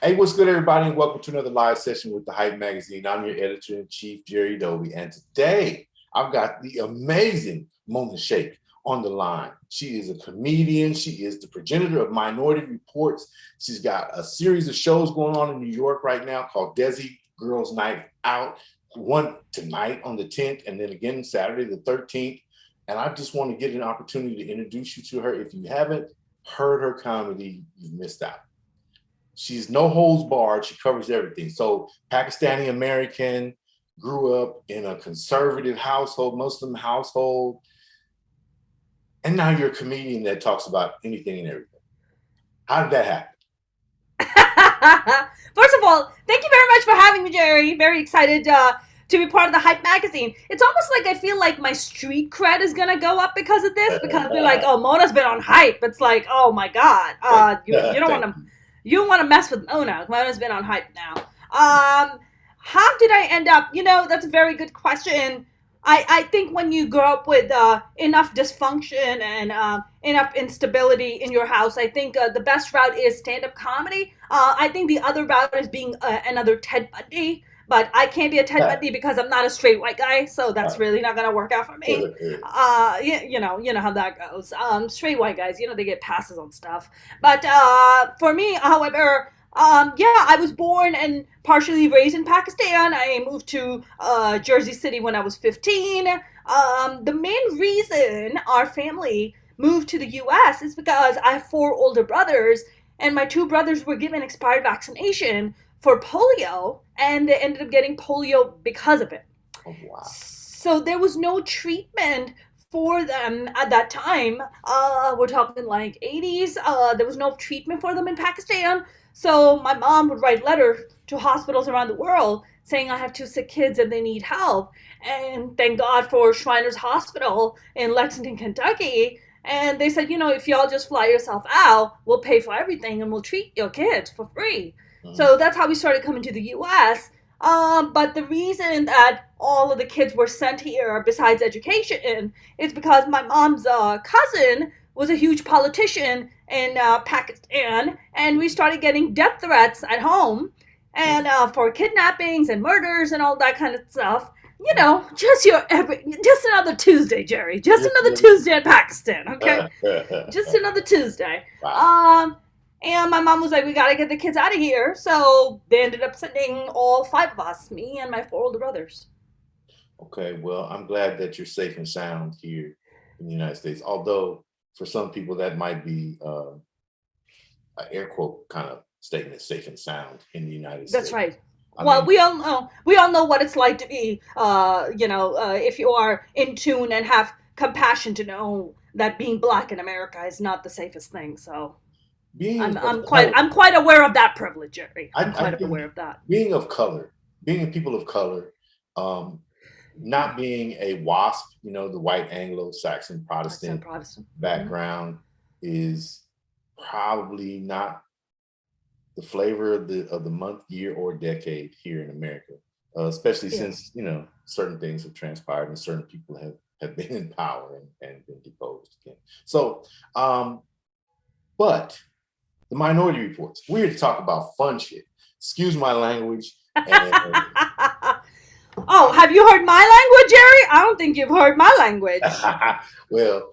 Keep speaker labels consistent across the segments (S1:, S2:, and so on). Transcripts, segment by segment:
S1: Hey, what's good, everybody, and welcome to another live session with the Hype Magazine. I'm your editor-in-chief, Jerry Dobie, and today I've got the amazing Mona Shaikh on the line. She is a comedian. She is the progenitor of Minority Reportz. She's got a series of shows going on in New York right now called Desi Girls Night Out. One tonight on the 10th, and then again Saturday the 13th. And I just want to get an opportunity to introduce you to her. If you haven't heard her comedy, you've missed out. She's no holds barred. She covers everything. So Pakistani American, grew up in a conservative household, Muslim household. And now you're a comedian that talks about anything and everything. How did that happen?
S2: First of all, thank you very much for having me, Jerry. Very excited to be part of the Hype Magazine. It's almost like I feel like my street cred is going to go up because of this, because we're like, oh, Mona's been on Hype. It's like, oh my God. You don't want to... You don't want to mess with Mona. Mona's been on Hype now. How did I end up? That's a very good question. I think when you grow up with enough dysfunction and enough instability in your house, I think the best route is stand-up comedy. I think the other route is being another Ted Bundy. But I can't be a Ted Bundy because I'm not a straight white guy, so that's really not gonna work out for me. You know how that goes. Straight white guys, they get passes on stuff. But for me, however, I was born and partially raised in Pakistan. I moved to Jersey City when I was 15. The main reason our family moved to the U.S. is because I have 4 older brothers, and my 2 brothers were given expired vaccination for polio, and they ended up getting polio because of it.
S1: Oh, wow.
S2: So there was no treatment for them at that time. We're talking like 80s. There was no treatment for them in Pakistan. So my mom would write letters to hospitals around the world saying, I have 2 sick kids and they need help. And thank God for Shriners Hospital in Lexington, Kentucky. And they said, if y'all just fly yourself out, we'll pay for everything and we'll treat your kids for free. So that's how we started coming to the U.S. But the reason that all of the kids were sent here, besides education, is because my mom's cousin was a huge politician in Pakistan, and we started getting death threats at home, and for kidnappings and murders and all that kind of stuff. Just another Tuesday, Jerry. Just another Tuesday in Pakistan, okay? Just another Tuesday.
S1: Wow.
S2: And my mom was like, we got to get the kids out of here. So they ended up sending all 5 of us, me and my 4 older brothers.
S1: Okay, well, I'm glad that you're safe and sound here in the United States. Although for some people that might be an air quote kind of statement, safe and sound in the United States.
S2: That's right. We all know what it's like to be, if you are in tune and have compassion to know that being Black in America is not the safest thing. So. I'm quite aware of that privilege, Jerry. I'm quite aware of that.
S1: Being of color, being a people of color, not being a WASP, the white Anglo-Saxon Protestant background is probably not the flavor of the month, year, or decade here in America, especially since certain things have transpired and certain people have been in power and been deposed again. So, but the Minority Reportz. We're here to talk about fun shit. Excuse my language.
S2: Oh, have you heard my language, Jerry? I don't think you've heard my language.
S1: Well,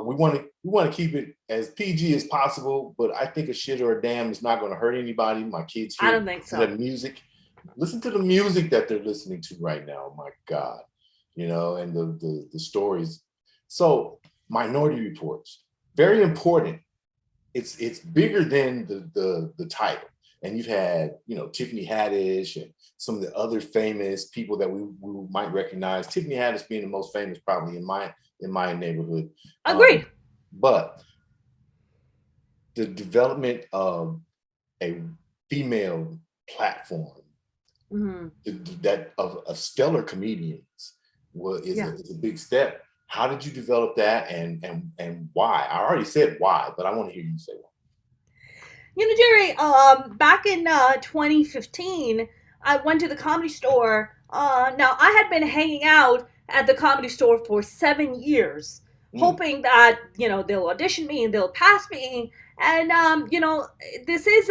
S1: we want to keep it as PG as possible, but I think a shit or a damn is not going to hurt anybody. My kids hear
S2: I don't think so.
S1: The music. Listen to the music that they're listening to right now. Oh my God, and the stories. So, Minority Reportz, very important. It's bigger than the title, and you've had Tiffany Haddish and some of the other famous people that we might recognize. Tiffany Haddish being the most famous probably in my neighborhood.
S2: Agreed.
S1: But the development of a female platform that of stellar comedians is a big step. How did you develop that, and why? I already said why, but I want to hear you say why.
S2: Jerry, back in 2015, I went to the Comedy Store. Now, I had been hanging out at the Comedy Store for 7 years, hoping that, they'll audition me and they'll pass me, And this is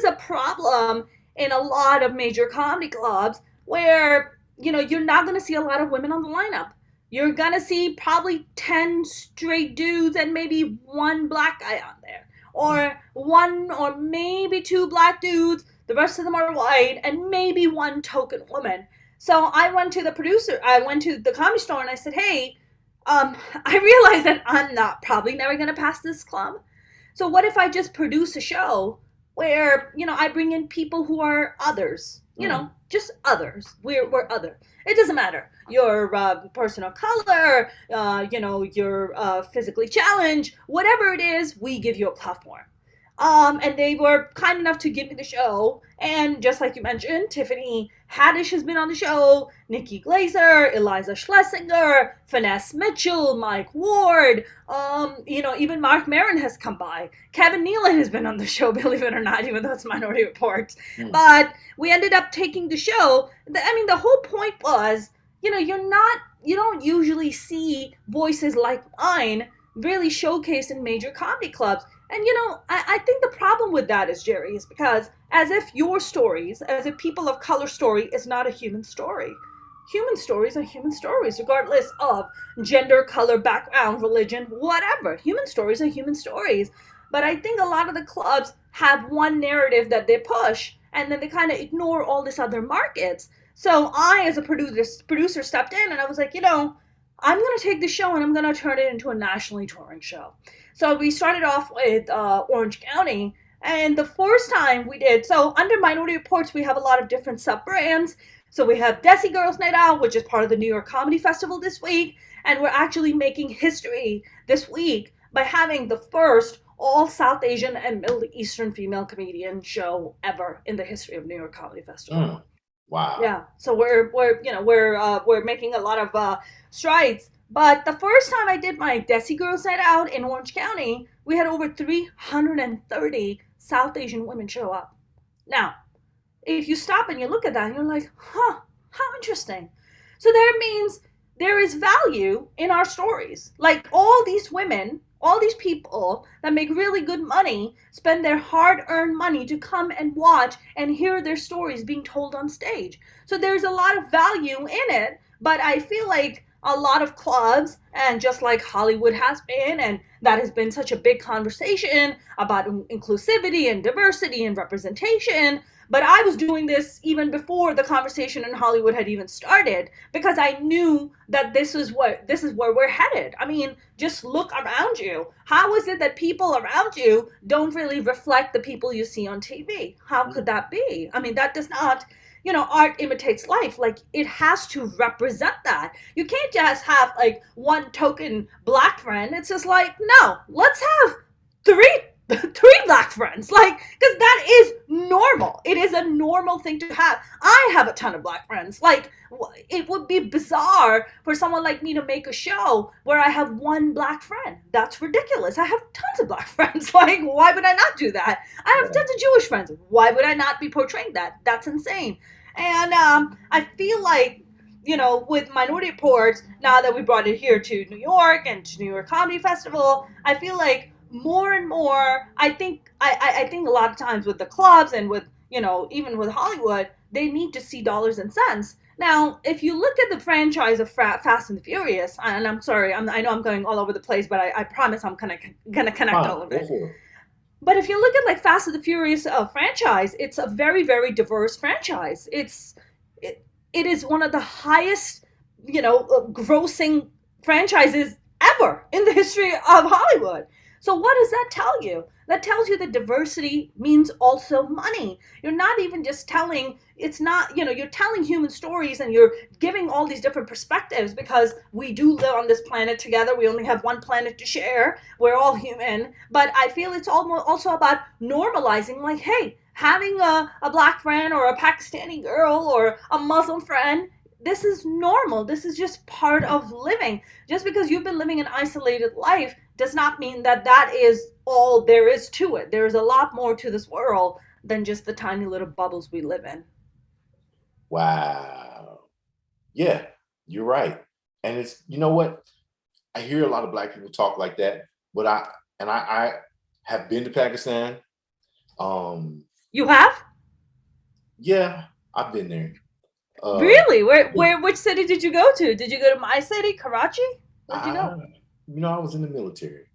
S2: a problem in a lot of major comedy clubs where you're not going to see a lot of women on the lineup. You're going to see probably 10 straight dudes and maybe one black guy on there, or one or maybe two black dudes. The rest of them are white, and maybe one token woman. So I went to the comedy store and I said, hey, I realize that I'm not probably never going to pass this club. So what if I just produce a show where, I bring in people who are others, just others. We're other. It doesn't matter. You're a person of color, you're physically challenged, whatever it is, we give you a platform. And they were kind enough to give me the show. And just like you mentioned, Tiffany Haddish has been on the show, Nikki Glazer, Eliza Schlesinger, Finesse Mitchell, Mike Ward, even Mark Maron has come by. Kevin Nealon has been on the show, believe it or not, even though it's Minority Reportz. But we ended up taking the show. The whole point was, you don't usually see voices like mine really showcased in major comedy clubs. And I think the problem with that is, Jerry, is because as if your stories, as if people of color story is not a human story. Human stories are human stories, regardless of gender, color, background, religion, whatever. Human stories are human stories. But I think a lot of the clubs have one narrative that they push, and then they kind of ignore all these other markets. So I, as a producer, stepped in and I was like, I'm going to take the show and I'm going to turn it into a nationally touring show. So we started off with Orange County. And the first time we did, so under Minority Reportz, we have a lot of different sub brands. So we have Desi Girls Night Out, which is part of the New York Comedy Festival this week. And we're actually making history this week by having the first all South Asian and Middle Eastern female comedian show ever in the history of New York Comedy Festival.
S1: Wow.
S2: Yeah. So we're making a lot of strides. But the first time I did my Desi Girls Night Out in Orange County, we had over 330 South Asian women show up. Now, if you stop and you look at that, and you're like, huh, how interesting. So that means there is value in our stories. Like all these women, all these people that make really good money spend their hard-earned money to come and watch and hear their stories being told on stage. So there's a lot of value in it, but I feel like a lot of clubs, and just like Hollywood has been, and that has been such a big conversation about inclusivity and diversity and representation. But I was doing this even before the conversation in Hollywood had even started, because I knew that this is where we're headed. I mean, just look around you. How is it that people around you don't really reflect the people you see on TV? How could that be? I mean, that does not, art imitates life. Like, it has to represent that. You can't just have like one token black friend. It's just like, no, let's have three black friends, like, because that is normal. It is a normal thing to have. I have a ton of black friends. Like, it would be bizarre for someone like me to make a show where I have one black friend. That's ridiculous. I have tons of black friends. Like, why would I not do that? I have tons of Jewish friends. Why would I not be portraying that? That's insane. And I feel like, with Minority Reportz, now that we brought it here to New York and to New York Comedy Festival, I feel like more and more, I think a lot of times with the clubs and with, even with Hollywood, they need to see dollars and cents. Now, if you look at the franchise of Fast and the Furious, and I'm sorry, I know I'm going all over the place, but I promise I'm gonna connect all of it. But if you look at like Fast and the Furious franchise, it's a very, very diverse franchise. It is one of the highest, grossing franchises ever in the history of Hollywood. So what does that tell you? That tells you that diversity means also money. You're not even just telling, it's not, you're telling human stories and you're giving all these different perspectives, because we do live on this planet together. We only have one planet to share. We're all human. But I feel it's also about normalizing, like, hey, having a black friend or a Pakistani girl or a Muslim friend, this is normal. This is just part of living. Just because you've been living an isolated life does not mean that that is all there is to it. There is a lot more to this world than just the tiny little bubbles we live in.
S1: Wow. Yeah, you're right. And it's, you know what? I hear a lot of black people talk like that, but I have been to Pakistan. Um,
S2: You have?
S1: yeah, I've been there. Uh,
S2: Really? Which city did you go to? Did you go to my city, Karachi? Where'd you
S1: I,
S2: go?
S1: I was in the military,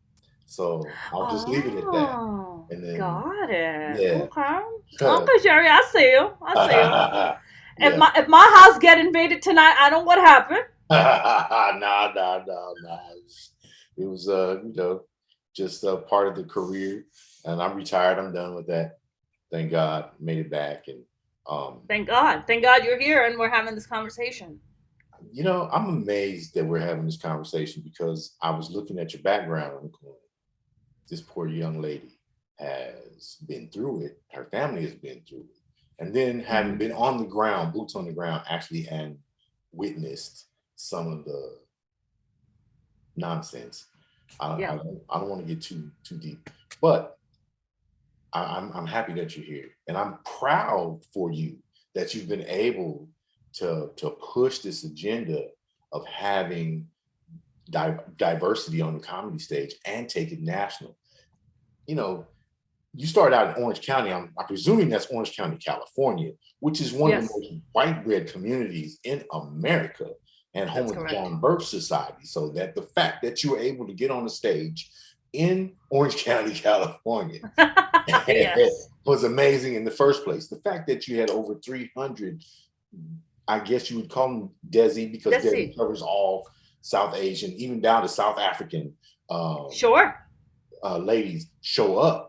S1: so I'll just leave it at that.
S2: Oh,
S1: And then,
S2: got it.
S1: yeah,
S2: Okay. Okay, Jerry, I see you. I see you. If
S1: yeah.
S2: my house get invaded tonight, I know what happened.
S1: Nah. It was just part of the career, and I'm retired. I'm done with that. Thank God, made it back, and um,
S2: Thank God. Thank God you're here and we're having this conversation.
S1: I'm amazed that we're having this conversation because I was looking at your background on the corner. This poor young lady has been through it. Her family has been through it, and then having
S2: Mm-hmm.
S1: been on the ground, boots on the ground, actually, and witnessed some of the nonsense.
S2: Yeah.
S1: I don't want to get too deep, but I'm happy that you're here, and I'm proud for you that you've been able to push this agenda of having diversity on the comedy stage and take it national. You know, you started out in Orange County. I'm presuming that's Orange County, California, which is one of the
S2: Yes,
S1: most white bread communities in America and home
S2: that's
S1: of the
S2: correct.
S1: John Birch Society. So that the fact that you were able to get on the stage in Orange County, California,
S2: Yes.
S1: was amazing in the first place. The fact that you had over 300, I guess you would call them Desi because
S2: Let's
S1: Desi
S2: see.
S1: covers all South Asian, even down to South African um,
S2: Sure.
S1: ladies show up,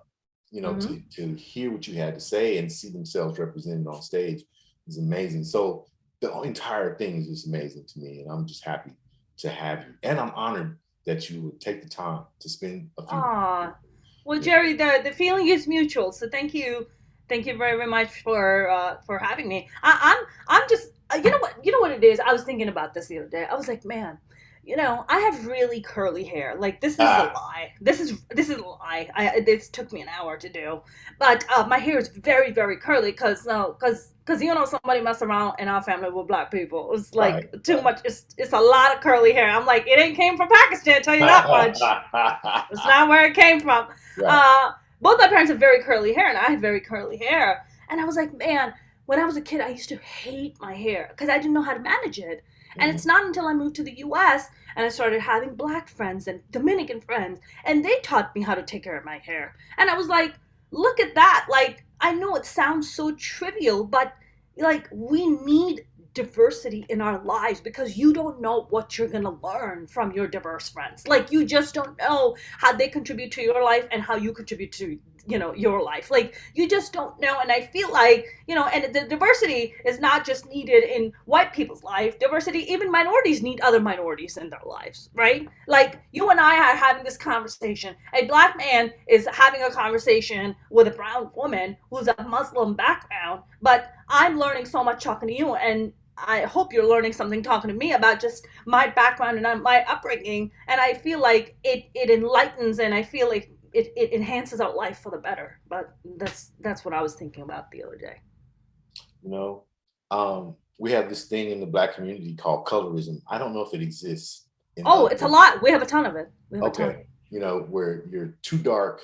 S2: Mm-hmm.
S1: to hear what you had to say and see themselves represented on stage is amazing. So the entire thing is just amazing to me, and I'm just happy to have you. And I'm honored that you would take the time to spend a few minutes.
S2: Ah, well,
S1: You know,
S2: Jerry, the feeling is mutual. So thank you very much for having me. I'm just you know what it is. I was thinking about this the other day. I was like, man, I have really curly hair. Like this is a
S1: ah,
S2: lie. This is a lie. This took me an hour to do, but my hair is very very curly because no because somebody messed around in our family with black people. It's
S1: right,
S2: like too much. It's a lot of curly hair. I'm like, it ain't came from Pakistan. I'll tell you that much. That's not where it came from.
S1: right.
S2: Uh, both my parents have very curly hair, and I have very curly hair. And I was like, man, when I was a kid, I used to hate my hair because I didn't know how to manage it. And
S1: Mhm.
S2: it's not until I moved to the US and I started having black friends and Dominican friends, and they taught me how to take care of my hair. And I was like, look at that. Like, I know it sounds so trivial, but like, we need diversity in our lives because you don't know what you're going to learn from your diverse friends. Like, you just don't know how they contribute to your life and how you contribute to your life. Like, you just don't know. And I feel like and the diversity is not just needed in white people's life. Diversity, even minorities need other minorities in their lives, right? Like, you and I are having this conversation. A black man is having a conversation with a brown woman who's a Muslim background, but I'm learning so much talking to you, and I hope you're learning something talking to me about just my background and my upbringing. And I feel like it enlightens, and I feel like it enhances our life for the better. But that's what I was thinking about the other day.
S1: You know, we have this thing in the black community called colorism. I don't know if it exists in
S2: Oh,
S1: other.
S2: it's a lot. We have a ton of it. We have a ton.
S1: Okay, where you're too dark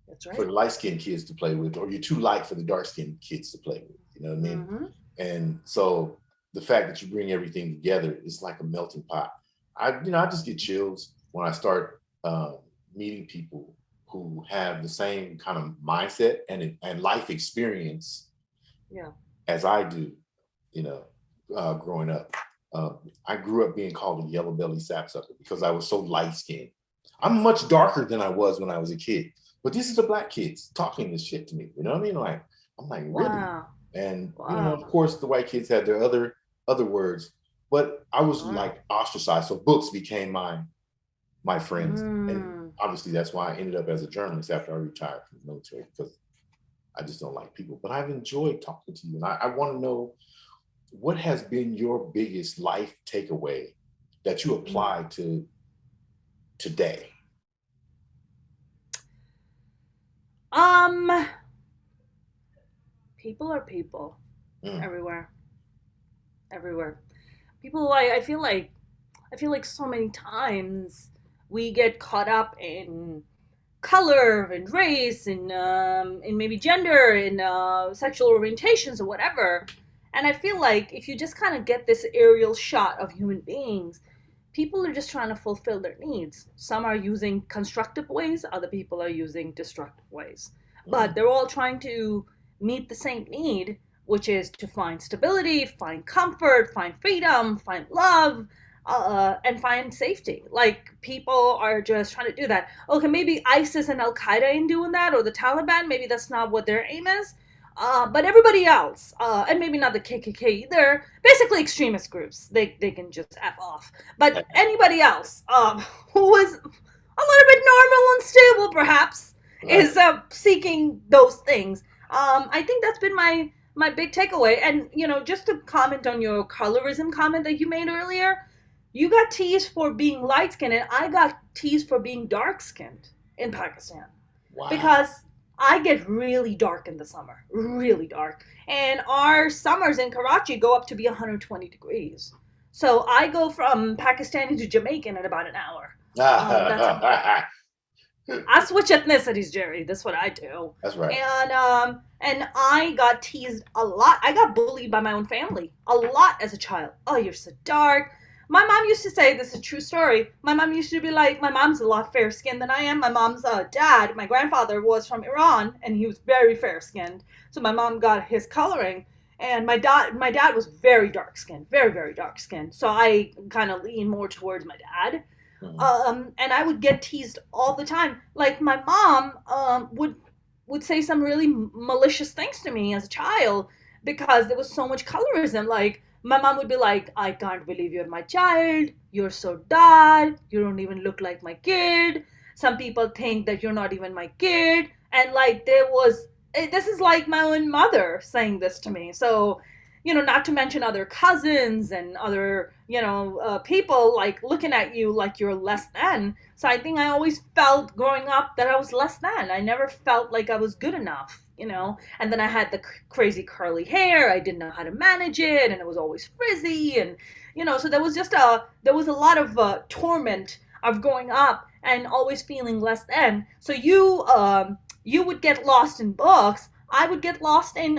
S2: That's
S1: for
S2: right.
S1: the light skinned kids to play with, or you're too light for the dark skinned kids to play with. You know what I mean?
S2: Mm-hmm.
S1: And so the fact that you bring everything together is like a melting pot. I just get chills when I start meeting people who have the same kind of mindset and life experience
S2: Yeah.
S1: as I do. You know, growing up, uh, I grew up being called a yellow belly sapsucker because I was so light skinned. I'm much darker than I was when I was a kid. But this is the black kids talking this shit to me. You know what I mean? Like, I'm like, really?
S2: Wow.
S1: And of
S2: Wow.
S1: course, the white kids had their other words, but I was
S2: Wow.
S1: like ostracized. So books became my friends, and
S2: Mm.
S1: obviously that's why I ended up as a journalist after I retired from the military because I just don't like people. But I've enjoyed talking to you, and I want to know what has been your biggest life takeaway that you
S2: Mm.
S1: apply to today.
S2: Um, people are people
S1: Mm,
S2: everywhere, everywhere. People like I feel like so many times we get caught up in color and race and maybe gender and sexual orientations or whatever. And I feel like if you just kind of get this aerial shot of human beings, people are just trying to fulfill their needs. Some are using constructive ways, other people are using destructive ways. But
S1: Mhm.
S2: they're all trying to meet the same need, which is to find stability, find comfort, find freedom, find love, and find safety. Like people are just trying to do that. Okay, maybe ISIS and Al Qaeda ain't doing that, or the Taliban. Maybe that's not what their aim is. But everybody else, and maybe not the KKK either, basically extremist groups, they can just F off. But anybody else who is a little bit normal and stable, perhaps,
S1: Right.
S2: is seeking those things. I think that's been my big takeaway. And just to comment on your colorism comment that you made earlier, you got teased for being light skinned, and I got teased for being dark skinned in Pakistan
S1: Wow.
S2: because I get really dark in the summer, really dark. And our summers in Karachi go up to be 120 degrees. So I go from Pakistani to Jamaican in about an hour. That's I switch ethnicities, Jerry. That's what I do.
S1: That's right.
S2: And I got teased a lot. I got bullied by my own family a lot as a child. Oh, you're so dark. My mom used to say, this is a true story. My mom used to be like, my mom's a lot fair skinned than I am. My mom's dad, my grandfather, was from Iran, and he was very fair skinned. So my mom got his coloring, and my dad was very dark skinned, very very dark skinned. So I kind of lean more towards my dad.
S1: Mhm.
S2: And I would get teased all the time. Like my mom would say some really malicious things to me as a child because there was so much colorism. Like my mom would be like, "I can't believe you're my child. You're so dark. You don't even look like my kid. Some people think that you're not even my kid." And like this is like my own mother saying this to me. So not to mention other cousins and other, people like looking at you like you're less than. So I think I always felt growing up that I was less than. I never felt like I was good enough. And then I had the crazy curly hair. I didn't know how to manage it, and it was always frizzy, and so there was a lot of torment of growing up and always feeling less than. So you would get lost in books. I would get lost in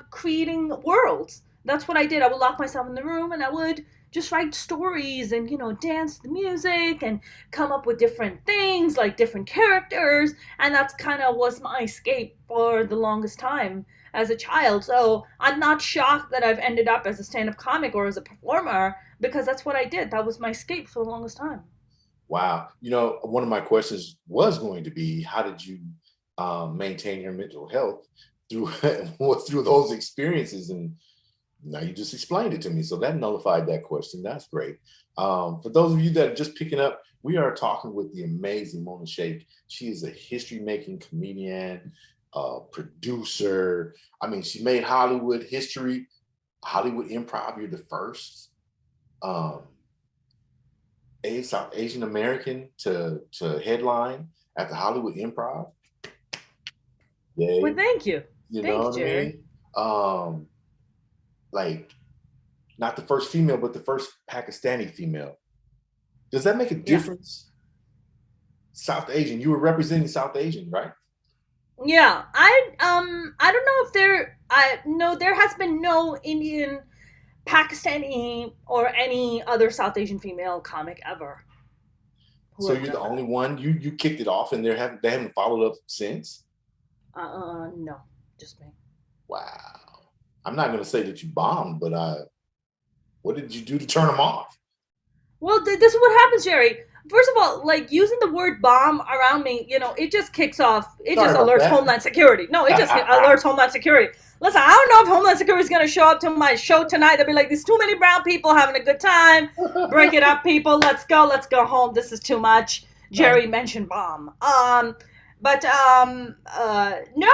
S2: creating worlds. That's what I did. I would lock myself in the room and I would just write stories and dance the music and come up with different things like different characters, and that's kind of was my escape for the longest time as a child. So I'm not shocked that I've ended up as a stand-up comic or as a performer because that's what I did. That was my escape for the longest time.
S1: Wow. One of my questions was going to be, how did you maintain your mental health through through those experiences? And now you just explained it to me. So that nullified that question. That's great. For those of you that are just picking up, we are talking with the amazing Mona Shaikh. She is a history making comedian, producer. I mean, she made Hollywood history, Hollywood improv. You're the first um, South Asian American to headline at the Hollywood Improv.
S2: Well,
S1: Yay.
S2: thank you.
S1: You know
S2: Thank you,
S1: what I
S2: Jerry.
S1: mean? Like, not the first female, but the first Pakistani female. Does that make a
S2: Yeah.
S1: difference? South Asian. You were representing South Asian, right?
S2: Yeah, I don't know if there I no there has been no Indian, Pakistani, or any other South Asian female comic ever who
S1: So
S2: have
S1: you're the
S2: done
S1: only
S2: that.
S1: one. You kicked it off, and they haven't followed up since.
S2: No, just me.
S1: Wow. I'm not going to say that you bombed, but what did you do to turn them off?
S2: Well, this is what happens, Jerry. First of all, like using the word bomb around me, it just kicks off. It
S1: Sorry
S2: just
S1: about
S2: alerts
S1: that.
S2: Homeland Security. No, it just alerts Homeland Security. Listen, I don't know if Homeland Security is going to show up to my show tonight. They'll be like, "There's too many brown people having a good time. Break it up, people. Let's go. Let's go home. This is too much."
S1: Nice.
S2: Jerry mentioned bomb. But no,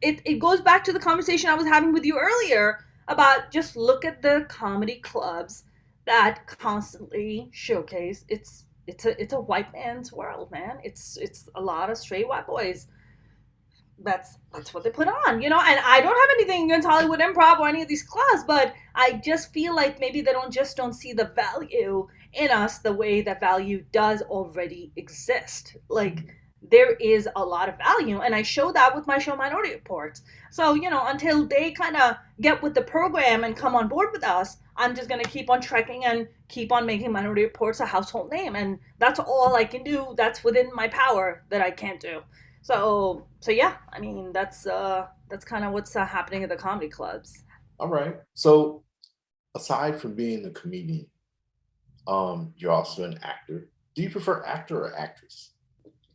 S2: it goes back to the conversation I was having with you earlier about just look at the comedy clubs that constantly showcase it's a white man's world, man. It's a lot of straight white boys. That's what they put on, and I don't have anything against Hollywood Improv or any of these clubs, but I just feel like maybe they don't see the value in us the way that value does already exist. Like there is a lot of value. And I show that with my show Minority Reports. So, until they kind of get with the program and come on board with us, I'm just going to keep on trekking and keep on making Minority Reports a household name. And that's all I can do. That's within my power that I can't do. So yeah, I mean, that's kind of what's happening at the comedy clubs.
S1: All right. So aside from being a comedian, you're also an actor. Do you prefer actor or actress?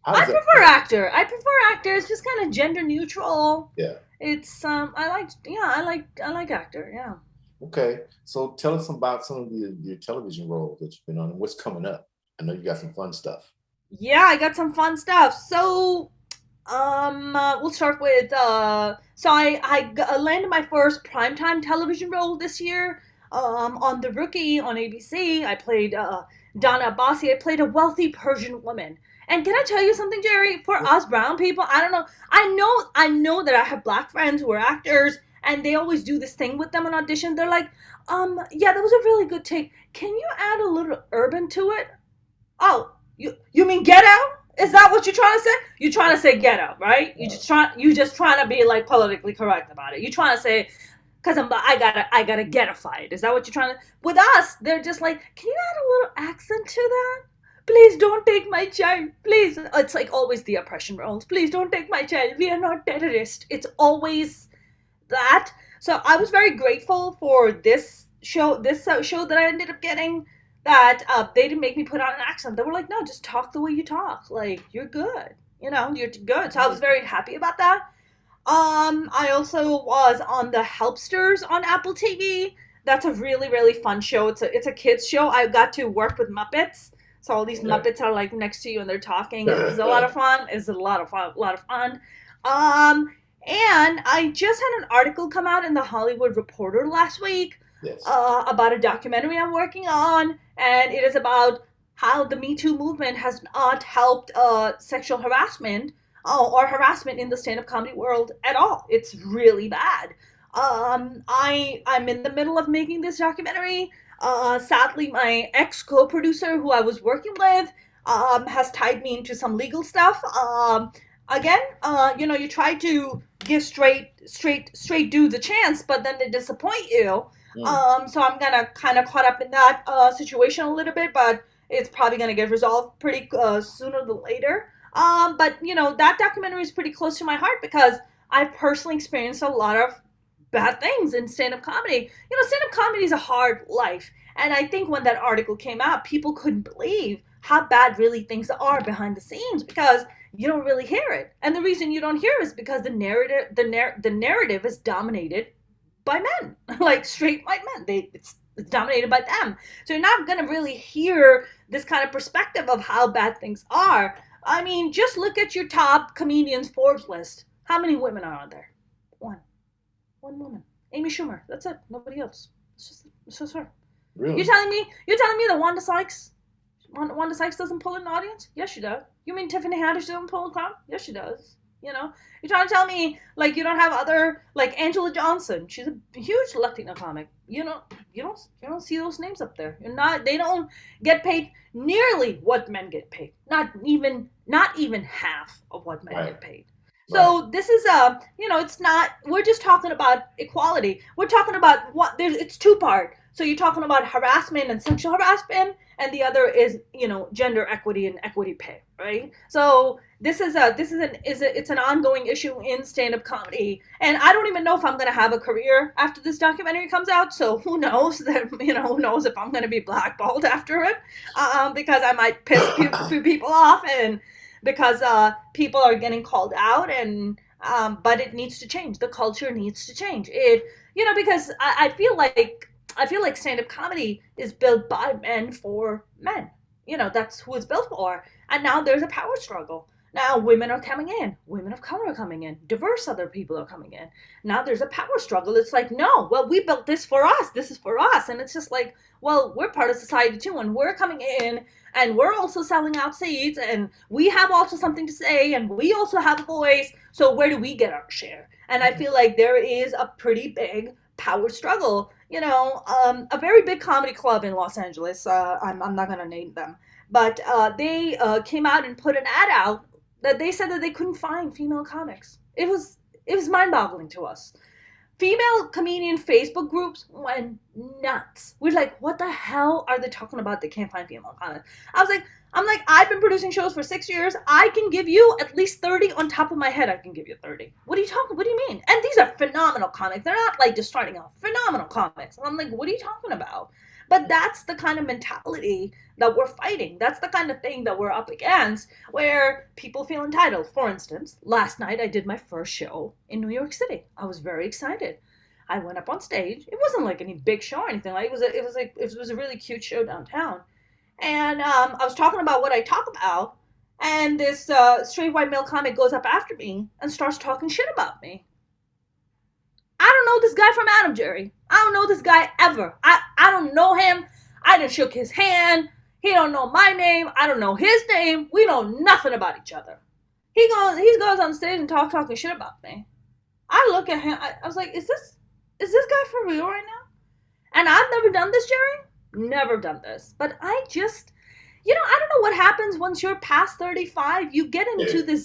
S1: How
S2: I
S1: does that
S2: prefer
S1: feel?
S2: actor. I prefer actor. It's just kind of gender neutral.
S1: Yeah.
S2: It's I like yeah, I like actor. Yeah.
S1: Okay. So tell us about some of your television roles that you've been on and what's coming up. I know you got some fun stuff.
S2: Yeah, I got some fun stuff. So, we'll start with so I landed my first primetime television role this year. On The Rookie on ABC, I played Donna Abbasi. I played a wealthy Persian woman. And can I tell you something, Jerry? For us brown people, I don't know. I know that I have black friends who are actors, and they always do this thing with them on audition. They're like, yeah, that was a really good take. Can you add a little urban to it? Oh, you mean get out? Is that what you're trying to say? You're trying to say get out, right? You just trying to be like politically correct about it. You're trying to say because I gotta getified. Is that what you're trying to? With us, they're just like, can you add a little accent to that? Please don't take my child. Please, it's like always the oppression roles. Please don't take my child. We are not terrorists. It's always that. So I was very grateful for this show that I ended up getting. That they didn't make me put on an accent. They were like, no, just talk the way you talk. Like you're good. You're good. So I was very happy about that. I also was on the Helpsters on Apple TV. That's a really really fun show. It's a kids show. I got to work with Muppets. So all these
S1: Okay.
S2: Muppets are like next to you and they're talking, and it's a lot of fun. It's a lot of fun. A lot of fun. Um, and I just had an article come out in the Hollywood Reporter last week
S1: Yes.
S2: about a documentary I'm working on, and it is about how the Me Too movement has not helped sexual harassment or harassment in the stand-up comedy world at all. It's really bad. I'm in the middle of making this documentary. Sadly, my ex co-producer, who I was working with, has tied me into some legal stuff. Again, you try to give straight dudes a chance, but then they disappoint you.
S1: Mm.
S2: So I'm gonna kind of caught up in that situation a little bit, but it's probably gonna get resolved pretty sooner than later. But that documentary is pretty close to my heart because I've personally experienced a lot of bad things in stand-up comedy. Stand-up comedy is a hard life, and I think when that article came out, people couldn't believe how bad really things are behind the scenes because you don't really hear it. And the reason you don't hear it is because the narrative is dominated by men, like straight white men. It's dominated by them. So you're not gonna really hear this kind of perspective of how bad things are. I mean, just look at your top comedians Forbes list. How many women are on there? One. One woman. Amy Schumer. That's it. Nobody else. It's just her. You're
S1: Really?
S2: telling me you're telling me that Wanda Sykes doesn't pull in an audience? Yes, she does. You mean Tiffany Haddish doesn't pull in a crowd? Yes, she does. You're trying to tell me like you don't have other like Angela Johnson. She's a huge Latina comic. You don't see those names up there. You're not. They don't get paid nearly what men get paid. Not even half of what men
S1: Right.
S2: get paid.
S1: Right.
S2: So this is it's not. We're just talking about equality. We're talking about what there's. It's two part. So you're talking about harassment and sexual harassment, and the other is gender equity and equity pay, right? So it's an ongoing issue in stand-up comedy, and I don't even know if I'm gonna have a career after this documentary comes out. So who knows that who knows if I'm gonna be blackballed after it, because I might piss people off, and because people are getting called out, and but it needs to change. The culture needs to change. Because I feel like stand-up comedy is built by men for men. That's who it's built for. And now there's a power struggle. Now women are coming in, women of color are coming in, diverse other people are coming in. Now there's a power struggle. It's like, no, well, we built this for us. This is for us. And it's just like, well, we're part of society too, and we're coming in, and we're also selling out seats, and we have also something to say, and we also have a voice. So where do we get our share? And I feel like there is a pretty big power struggle. A very big comedy club in Los Angeles. I'm not gonna name them, but they came out and put an ad out that they said that they couldn't find female comics. It was mind-boggling to us. Female comedian Facebook groups went nuts. We're like, what the hell are they talking about? They can't find female comics. I'm like, I've been producing shows for 6 years. I can give you at least 30 on top of my head. I can give you 30. What are you talking? What do you mean? And these are phenomenal comics. They're not like just starting off. Phenomenal comics. And I'm like, what are you talking about? But that's the kind of mentality that we're fighting. That's the kind of thing that we're up against, where people feel entitled. For instance, last night I did my first show in New York City. I was very excited. I went up on stage. It wasn't like any big show or anything. Like it was a really cute show downtown. And I was talking about what I talk about, and this straight white male comic goes up after me and starts talking shit about me. I don't know this guy from Adam, Jerry. I don't know this guy ever. I don't know him. I didn't shook his hand. He don't know my name. I don't know his name. We know nothing about each other. He goes on stage and talking shit about me. I look at him. I was like, is this guy for real right now? And I've never done this, Jerry. Never done this. But I just, I don't know what happens once you're past 35. You get into the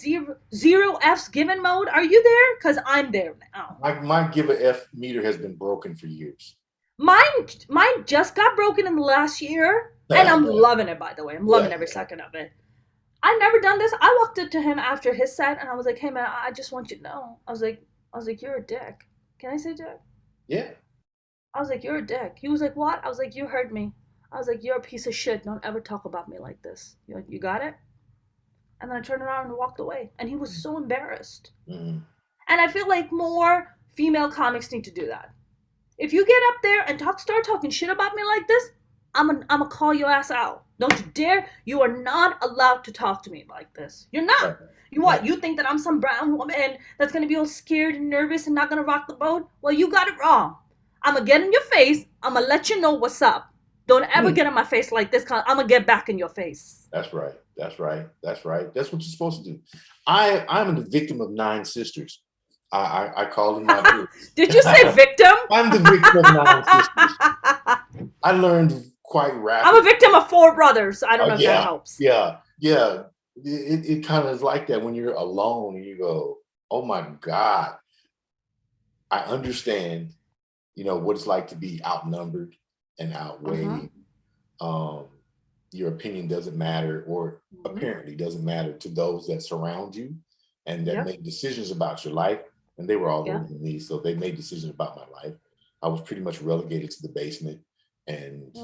S2: zero F's given mode. Are you there? Because I'm there now.
S1: My give a F meter has been broken for years.
S2: Mine just got broken in the last year. And I'm loving it, by the way. I'm loving every second of it. I've never done this. I walked up to him after his set and I was like, hey man, I just want you to know. I was like, you're a dick. Can I say dick?
S1: Yeah.
S2: I was like, you're a dick. He was like, what? I was like, you heard me. I was like, you're a piece of shit. Don't ever talk about me like this. You got it? And then I turned around and walked away. And he was so embarrassed.
S1: Mm-hmm.
S2: And I feel like more female comics need to do that. If you get up there and start talking shit about me like this, I'm gonna call your ass out. Don't you dare. You are not allowed to talk to me like this. You're not. You what? You think that I'm some brown woman that's gonna be all scared and nervous and not gonna rock the boat? Well, you got it wrong. I'm gonna get in your face. I'm gonna let you know what's up. Don't ever get in my face like this. I'm gonna get back in your face.
S1: That's right. That's right. That's right. That's what you're supposed to do. I'm the victim of 9 sisters. I call them my group.
S2: Did you say victim?
S1: I'm the victim of 9 sisters. I learned quite rapidly.
S2: I'm a victim of 4 brothers. I don't know if that helps.
S1: Yeah. It kind of is like that when you're alone and you go, oh my God, I understand, what it's like to be outnumbered and outweighed. Your opinion doesn't matter, or apparently doesn't matter to those that surround you and that make decisions about your life. And they were all older than me, so they made decisions about my life. I was pretty much relegated to the basement and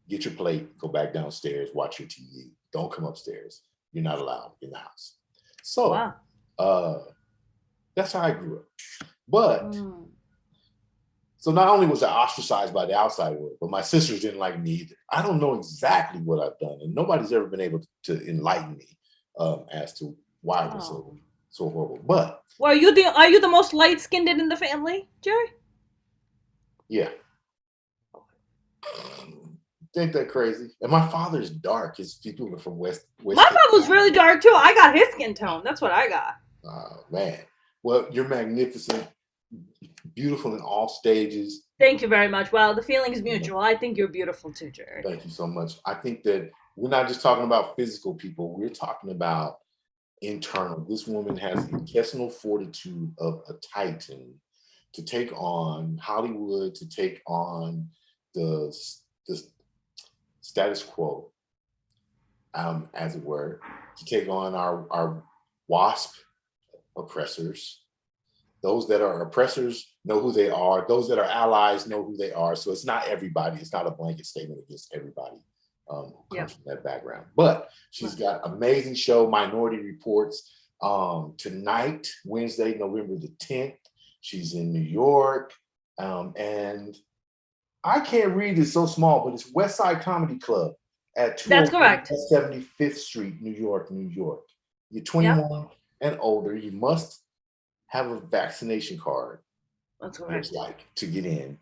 S1: get your plate, go back downstairs, watch your TV. Don't come upstairs. You're not allowed in the house. So that's how I grew up. But so not only was I ostracized by the outside world, but my sisters didn't like me either. I don't know exactly what I've done, and nobody's ever been able to enlighten me as to why it was so horrible. But
S2: well, are you the most light-skinned in the family, Jerry?
S1: Yeah. Ain't that crazy? And my father's dark. His people are from West.
S2: My father was really dark too. I got his skin tone. That's what I got.
S1: Oh man. Well, you're magnificent, beautiful in all stages.
S2: Thank you very much. Well, the feeling is mutual. I think you're beautiful too, Jerry.
S1: Thank you so much. I think that we're not just talking about physical people. We're talking about internal. This woman has the intestinal fortitude of a titan to take on Hollywood, to take on the status quo, as it were, to take on our WASP oppressors. Those that are oppressors know who they are. Those that are allies know who they are. So it's not everybody. It's not a blanket statement against everybody who comes from that background. But she's got an amazing show, Minority Reportz, tonight, Wednesday, November the 10th. She's in New York. And I can't read, it's so small, but it's West Side Comedy Club at 75th Street, New York, New York. You're 21 and older. You must have a vaccination card.
S2: That's correct.
S1: Like to get in.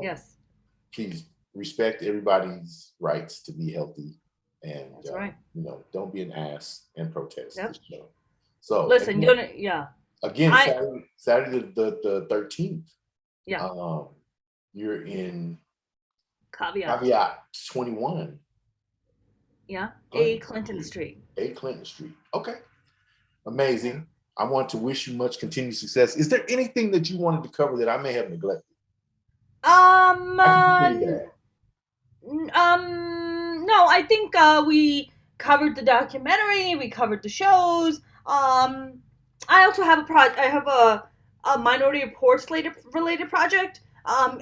S2: Yes.
S1: Please respect everybody's rights to be healthy, and don't be an ass and protest.
S2: Yep.
S1: So
S2: listen,
S1: again, Saturday the 13th.
S2: Yeah.
S1: You're in
S2: Caveat
S1: 21.
S2: Yeah. A Clinton Street.
S1: 8 Clinton Street. Okay. Amazing. I want to wish you much continued success. Is there anything that you wanted to cover that I may have neglected?
S2: Um,
S1: I can
S2: uh,
S1: say that.
S2: no, I think we covered the documentary. We covered the shows. I also have I have a Minority Reportz related project.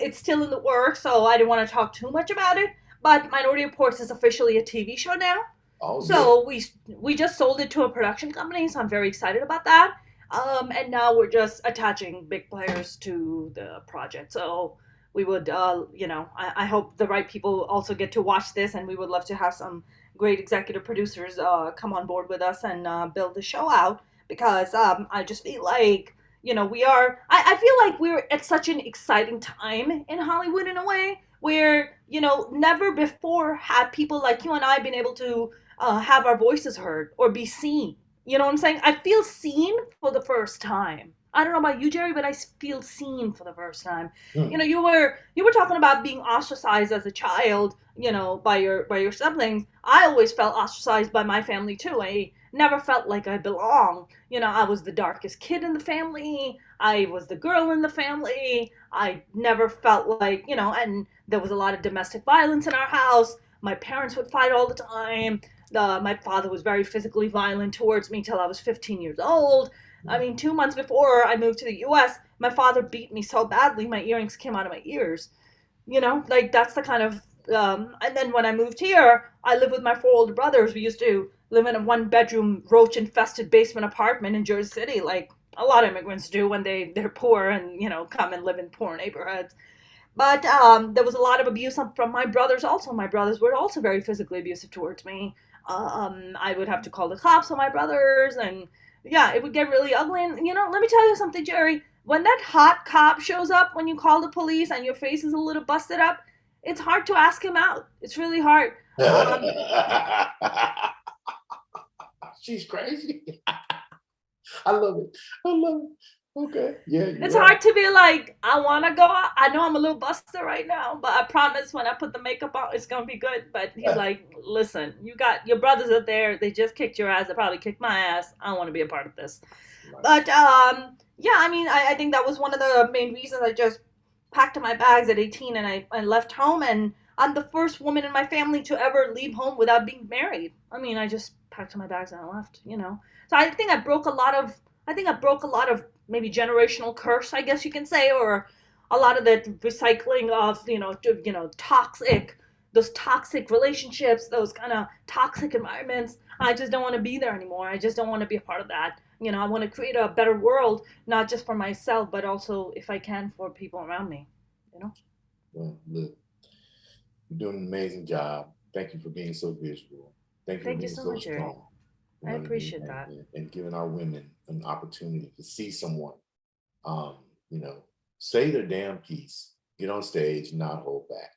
S2: It's still in the works, so I didn't want to talk too much about it. But Minority Reportz is officially a TV show now.
S1: Oh, yeah.
S2: So we just sold it to a production company, so I'm very excited about that. And now we're just attaching big players to the project. So we would, I hope the right people also get to watch this, and we would love to have some great executive producers come on board with us and build the show out because I just feel like, we are, I feel like we're at such an exciting time in Hollywood in a way where, never before had people like you and I been able to have our voices heard or be seen. You know what I'm saying? I feel seen for the first time. I don't know about you, Jerry, but I feel seen for the first time.
S1: Hmm.
S2: You were talking about being ostracized as a child, by your siblings. I always felt ostracized by my family too. I never felt like I belonged. I was the darkest kid in the family. I was the girl in the family. I never felt like, and there was a lot of domestic violence in our house. My parents would fight all the time. My father was very physically violent towards me till I was 15 years old. I mean, 2 months before I moved to the US, my father beat me so badly my earrings came out of my ears. Like that's the kind of. And then when I moved here, I lived with my four older brothers. We used to live in a one-bedroom, roach-infested basement apartment in Jersey City, like a lot of immigrants do when they're poor and come and live in poor neighborhoods. But there was a lot of abuse from my brothers also. My brothers were also very physically abusive towards me. I would have to call the cops on my brothers, and yeah, it would get really ugly. And let me tell you something, Jerry. When that hot cop shows up when you call the police and your face is a little busted up, it's hard to ask him out. It's really hard. Um,
S1: She's crazy. I love it. I love it. Okay. Yeah, you're
S2: It's
S1: right.
S2: hard to be like, I want to go out. I know I'm a little busted right now, but I promise when I put the makeup on, it's going to be good. But he's like, listen, you got your brothers are there. They just kicked your ass. They probably kicked my ass. I don't want to be a part of this.
S1: Right.
S2: But yeah, I mean, I think that was one of the main reasons I just packed my bags at 18 and I left home. And I'm the first woman in my family to ever leave home without being married. I mean, I just packed my bags and I left. So I think I broke a lot of maybe generational curse, I guess you can say, or a lot of the recycling of those toxic relationships, those kind of toxic environments. I just don't want to be there anymore. I just don't want to be a part of that. I want to create a better world, not just for myself, but also, if I can, for people around me. You know.
S1: Well, look, you're doing an amazing job. Thank you for being so visual. Thank you for
S2: Thank you
S1: being
S2: so
S1: so
S2: much, Jerry.
S1: strong. You
S2: I
S1: know what I mean?
S2: appreciate that.
S1: And giving our women an opportunity to see someone, um, you know, say their damn piece, get on stage, not hold back.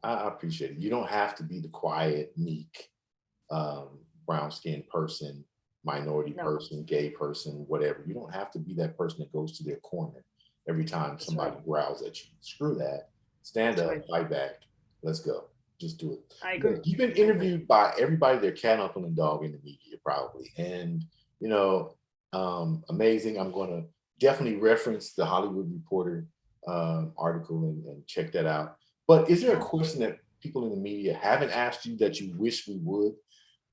S1: I appreciate it. You don't have to be the quiet, meek, brown skinned person, minority
S2: No,
S1: person, gay person, whatever. You don't have to be that person that goes to their corner every time
S2: that's
S1: somebody
S2: right.
S1: growls at you. Screw that. Stand
S2: That's
S1: up,
S2: right.
S1: fight back. Let's go. Just do it.
S2: I agree.
S1: Look, you've been
S2: I agree.
S1: interviewed by everybody, their cat, uncle, and dog in the media, probably. And, you know, amazing. I'm going to definitely reference the Hollywood Reporter article and check that out. But is there a
S2: Yeah.
S1: question that people in the media haven't asked you that you wish we would?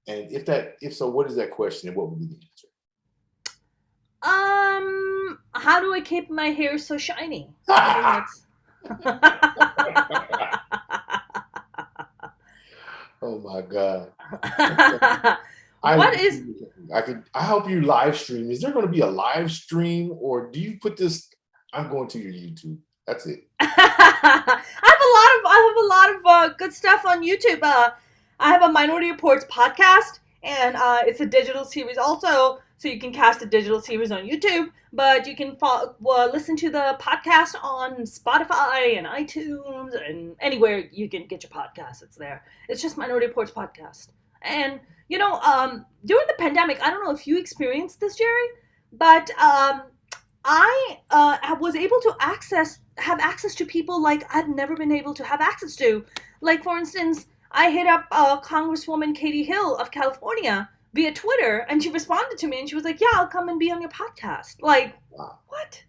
S1: And if so, what is that question and what would be the
S2: How do I keep my hair so shiny? I think
S1: answer?
S2: that's.
S1: Oh my God. Okay. I
S2: What is
S1: I hope you live stream. Is there going to be a live stream or do you put this? I'm going to your YouTube. That's it.
S2: I have a lot of good stuff on YouTube. I have a Minority Reports podcast, and it's a digital series also, so you can cast a digital series on YouTube. But you can listen to the podcast on Spotify and iTunes and anywhere you can get your podcast. It's there. It's just Minority Reports podcast. And during the pandemic, I don't know if you experienced this, Jerry, but I was able to have access to people like I've never been able to have access to. Like, for instance, I hit up Congresswoman Katie Hill of California via Twitter, and she responded to me and she was like, "Yeah, I'll come and be on your podcast." Like,
S1: Wow.
S2: what?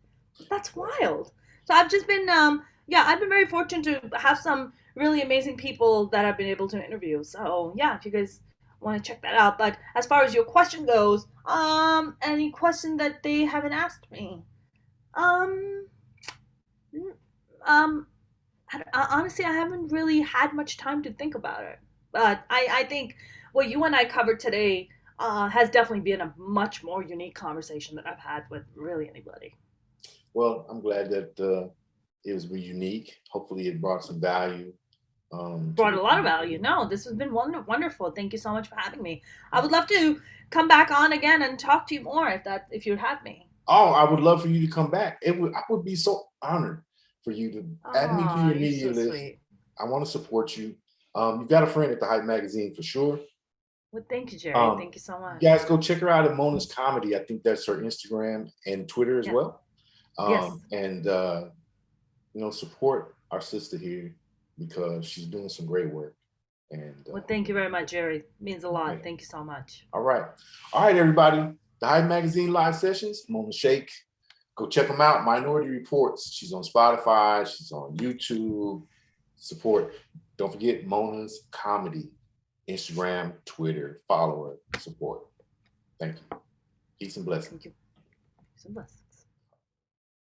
S2: That's wild. So I've just been, yeah, I've been very fortunate to have some really amazing people that I've been able to interview. So yeah, if you guys want to check that out. But as far as your question goes, any question that they haven't asked me, um, um, honestly, I haven't really had much time to think about it. But I think what you and I covered today has definitely been a much more unique conversation that I've had with really anybody.
S1: Well, I'm glad that it was unique. Hopefully, it brought some value to
S2: Brought
S1: the
S2: a lot of value.
S1: community.
S2: No, this has been wonderful. Thank you so much for having me. I would love to come back on again and talk to you more if you'd have me.
S1: Oh, I would love for you to come back. I would be so honored for you to add me to
S2: Oh,
S1: your
S2: you're
S1: media
S2: so
S1: list.
S2: sweet.
S1: I want to support you. You've got a friend at the Hype Magazine for sure.
S2: Well, thank you, Jerry.
S1: Um,
S2: Thank you so
S1: you
S2: much.
S1: guys go check her out at Mona's Comedy. I think that's her Instagram and Twitter as
S2: Yeah.
S1: well.
S2: Yes.
S1: And support our sister here because she's doing some great work. And
S2: Well, thank you very much, Jerry. It means a lot.
S1: yeah.
S2: Thank you so much.
S1: All right, everybody. The Hype Magazine live sessions. Mona Shaikh. Go check them out. Minority Reportz. She's on Spotify. She's on YouTube. Support. Don't forget Mona's Comedy. Instagram, Twitter. Follow her. Support. Thank you. Peace and blessings.
S2: Thank you. Peace and blessings.